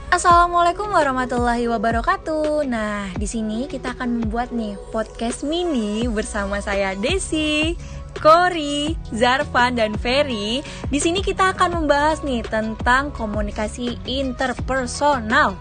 Assalamualaikum warahmatullahi wabarakatuh. Nah, di sini kita akan membuat nih podcast mini bersama saya Desi, Kori, Zarfan dan Ferry. Di sini kita akan membahas nih tentang komunikasi interpersonal.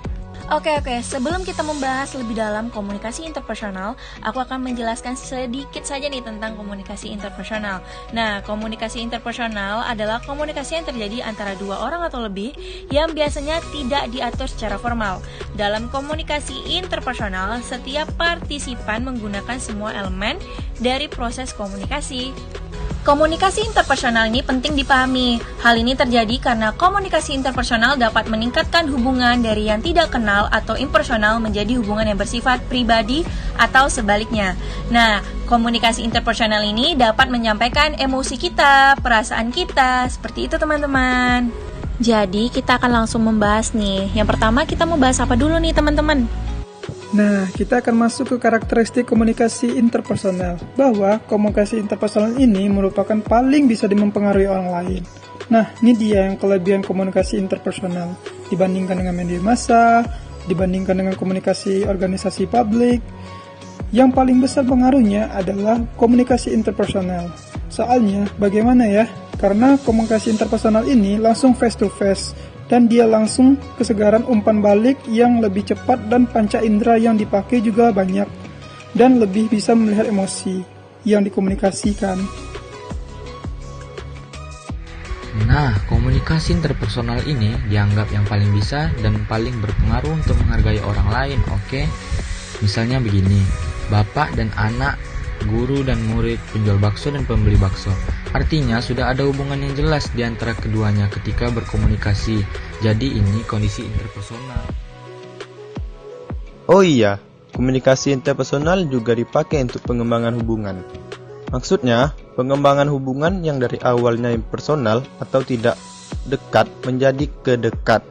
Oke, sebelum kita membahas lebih dalam komunikasi interpersonal, aku akan menjelaskan sedikit saja nih tentang komunikasi interpersonal. Nah, komunikasi interpersonal adalah komunikasi yang terjadi antara dua orang atau lebih yang biasanya tidak diatur secara formal. Dalam komunikasi interpersonal, setiap partisipan menggunakan semua elemen dari proses komunikasi. Komunikasi interpersonal ini penting dipahami. Hal ini terjadi karena komunikasi interpersonal dapat meningkatkan hubungan dari yang tidak kenal atau impersonal menjadi hubungan yang bersifat pribadi atau sebaliknya. Nah, komunikasi interpersonal ini dapat menyampaikan emosi kita, perasaan kita, seperti itu teman-teman. Jadi, kita akan langsung membahas nih. Yang pertama, kita mau bahas apa dulu nih teman-teman? Nah, kita akan masuk ke karakteristik komunikasi interpersonal, bahwa komunikasi interpersonal ini merupakan paling bisa mempengaruhi orang lain. Nah, ini dia yang kelebihan komunikasi interpersonal dibandingkan dengan media massa, dibandingkan dengan komunikasi organisasi publik. Yang paling besar pengaruhnya adalah komunikasi interpersonal. Soalnya, bagaimana ya? Karena komunikasi interpersonal ini langsung face to face, dan dia langsung kesegaran umpan balik yang lebih cepat dan panca indera yang dipakai juga banyak, dan lebih bisa melihat emosi yang dikomunikasikan. Nah, komunikasi interpersonal ini dianggap yang paling bisa dan paling berpengaruh untuk menghargai orang lain, oke? Misalnya begini, bapak dan anak, guru dan murid, penjual bakso dan pembeli bakso. Artinya sudah ada hubungan yang jelas di antara keduanya ketika berkomunikasi. Jadi ini kondisi interpersonal. Oh iya, komunikasi interpersonal juga dipakai untuk pengembangan hubungan. Maksudnya, pengembangan hubungan yang dari awalnya impersonal atau tidak dekat menjadi kedekat.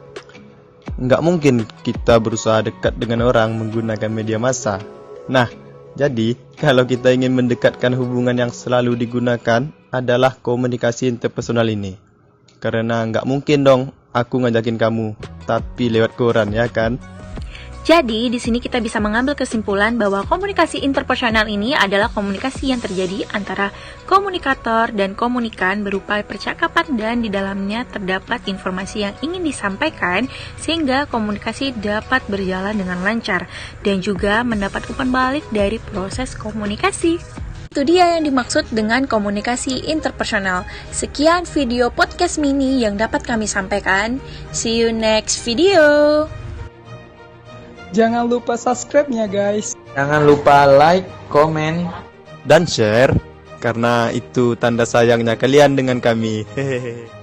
Nggak mungkin kita berusaha dekat dengan orang menggunakan media massa. Nah, jadi kalau kita ingin mendekatkan hubungan yang selalu digunakan adalah komunikasi interpersonal ini. Karena nggak mungkin dong aku ngajakin kamu, tapi lewat koran, ya kan? Jadi, di sini kita bisa mengambil kesimpulan bahwa komunikasi interpersonal ini adalah komunikasi yang terjadi antara komunikator dan komunikan berupa percakapan dan di dalamnya terdapat informasi yang ingin disampaikan sehingga komunikasi dapat berjalan dengan lancar dan juga mendapat umpan balik dari proses komunikasi. Itu dia yang dimaksud dengan komunikasi interpersonal. Sekian video podcast mini yang dapat kami sampaikan. See you next video. Jangan lupa subscribe-nya guys. Jangan lupa like, komen, Dan share, karena itu tanda sayangnya kalian dengan kami. Hehehe.